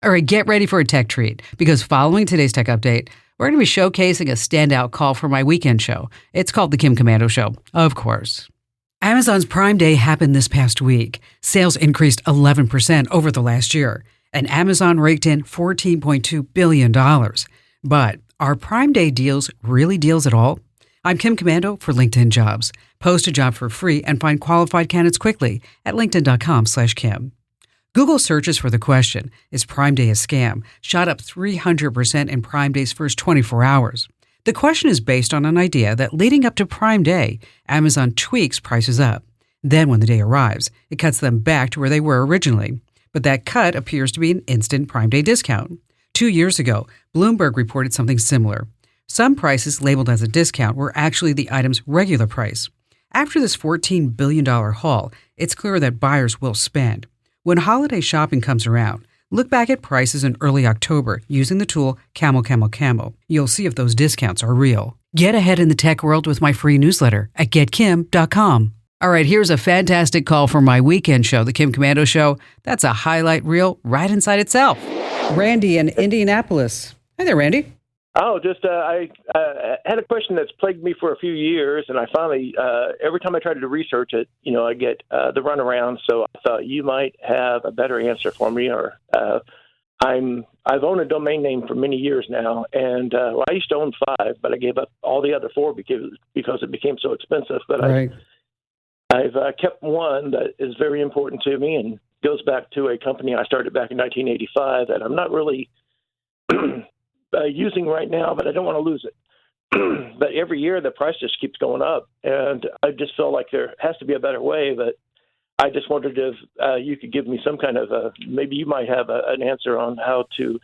All right, get ready for a tech treat because following today's tech update, we're going to be showcasing a standout call for my weekend show. It's called The Kim Komando Show, of course. Amazon's Prime Day happened this past week. Sales increased 11% over the last year, and Amazon raked in $14.2 billion. But are Prime Day deals really deals at all? I'm Kim Komando for LinkedIn Jobs. Post a job for free and find qualified candidates quickly at linkedin.com/Kim. Google searches for the question, is Prime Day a scam? Shot up 300% in Prime Day's first 24 hours. The question is based on an idea that leading up to Prime Day, Amazon tweaks prices up. Then when the day arrives, it cuts them back to where they were originally. But that cut appears to be an instant Prime Day discount. 2 years ago, Bloomberg reported something similar. Some prices labeled as a discount were actually the item's regular price. After this $14 billion haul, it's clear that buyers will spend. When holiday shopping comes around, look back at prices in early October using the tool Camel. You'll see if those discounts are real. Get ahead in the tech world with my free newsletter at getkim.com. All right, here's a fantastic call for my weekend show, The Kim Komando Show. That's a highlight reel right inside itself. Randy in Indianapolis. Hi there, Randy. Oh, just I had a question that's plagued me for a few years, and I finally, every time I try to research it, I get the runaround. So I thought you might have a better answer for me. Or I've owned a domain name for many years now, and I used to own 5, but I gave up all the other 4 because it became so expensive. But Right. I've kept one that is very important to me and goes back to a company I started back in 1985 that I'm not really using right now, but I don't want to lose it. But every year the price just keeps going up, and I just feel like there has to be a better way. But I just wondered if you could give me some kind of maybe you might have an answer on how to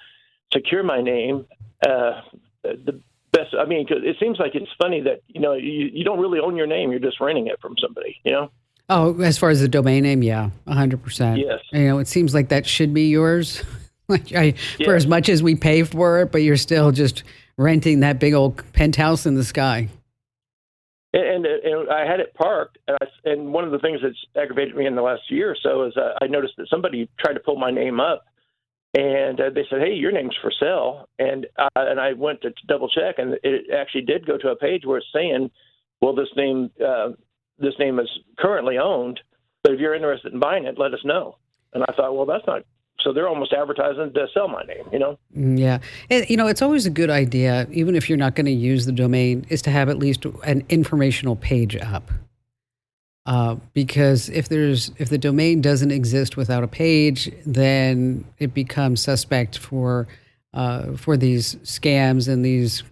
secure my name. The best, I mean, 'cause it seems like it's funny that you don't really own your name; you're just renting it from somebody. Oh, as far as the domain name, yeah, 100%. Yes. It seems like that should be yours. For as much as we pay for it, but you're still just renting that big old penthouse in the sky. And I had it parked, and one of the things that's aggravated me in the last year or so is I noticed that somebody tried to pull my name up, and they said, "Hey, your name's for sale." And I went to double check, and it actually did go to a page where it's saying, "Well, this name is currently owned, but if you're interested in buying it, let us know." And I thought, well, that's not. So they're almost advertising to sell my name, Yeah. And, it's always a good idea, even if you're not going to use the domain, is to have at least an informational page up. Because if the domain doesn't exist without a page, then it becomes suspect for these scams and these,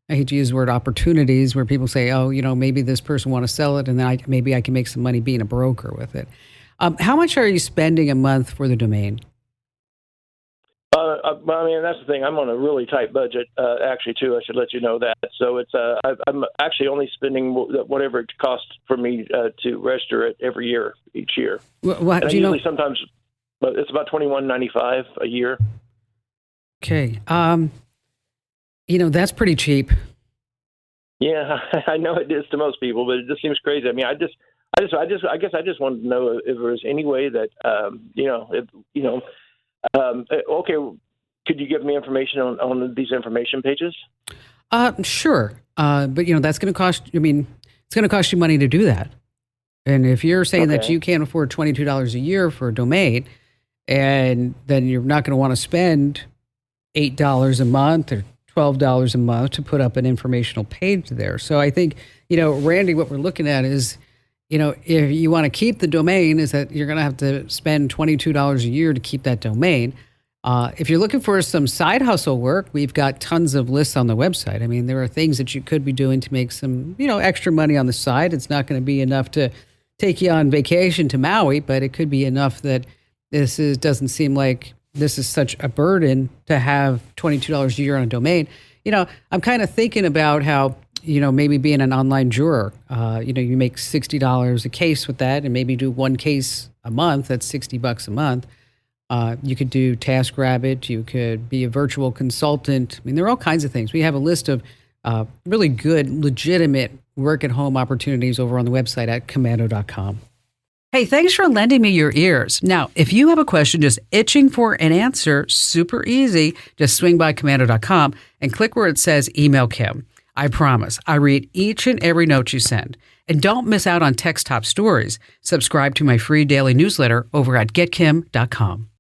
I hate to use the word opportunities, where people say, oh, maybe this person want to sell it, and then maybe I can make some money being a broker with it. How much are you spending a month for the domain? I mean, that's the thing. I'm on a really tight budget, actually, too. I should let you know that. So it's I'm actually only spending whatever it costs for me to register it each year. What do you know? Sometimes, but it's about $21.95 a year. Okay, that's pretty cheap. Yeah, I know it is to most people, but it just seems crazy. I mean, I guess I just wanted to know if there was any way that okay, could you give me information on these information pages? Sure. But that's going to cost. I mean, it's going to cost you money to do that. And if you're saying that you can't afford $22 a year for a domain, and then you're not going to want to spend $8 a month or $12 a month to put up an informational page there. So I think, Randy, what we're looking at is, if you want to keep the domain, is that you're going to have to spend $22 a year to keep that domain. If you're looking for some side hustle work, we've got tons of lists on the website. I mean, there are things that you could be doing to make some, extra money on the side. It's not going to be enough to take you on vacation to Maui, but it could be enough that doesn't seem like this is such a burden to have $22 a year on a domain. I'm kind of thinking about how, maybe being an online juror, you make $60 a case with that and maybe do one case a month. That's $60 a month. You could do TaskRabbit. You could be a virtual consultant. I mean, there are all kinds of things. We have a list of really good, legitimate work-at-home opportunities over on the website at komando.com. Hey, thanks for lending me your ears. Now, if you have a question just itching for an answer, super easy. Just swing by commando.com and click where it says email Kim. I promise I read each and every note you send. And don't miss out on text top stories. Subscribe to my free daily newsletter over at getkim.com.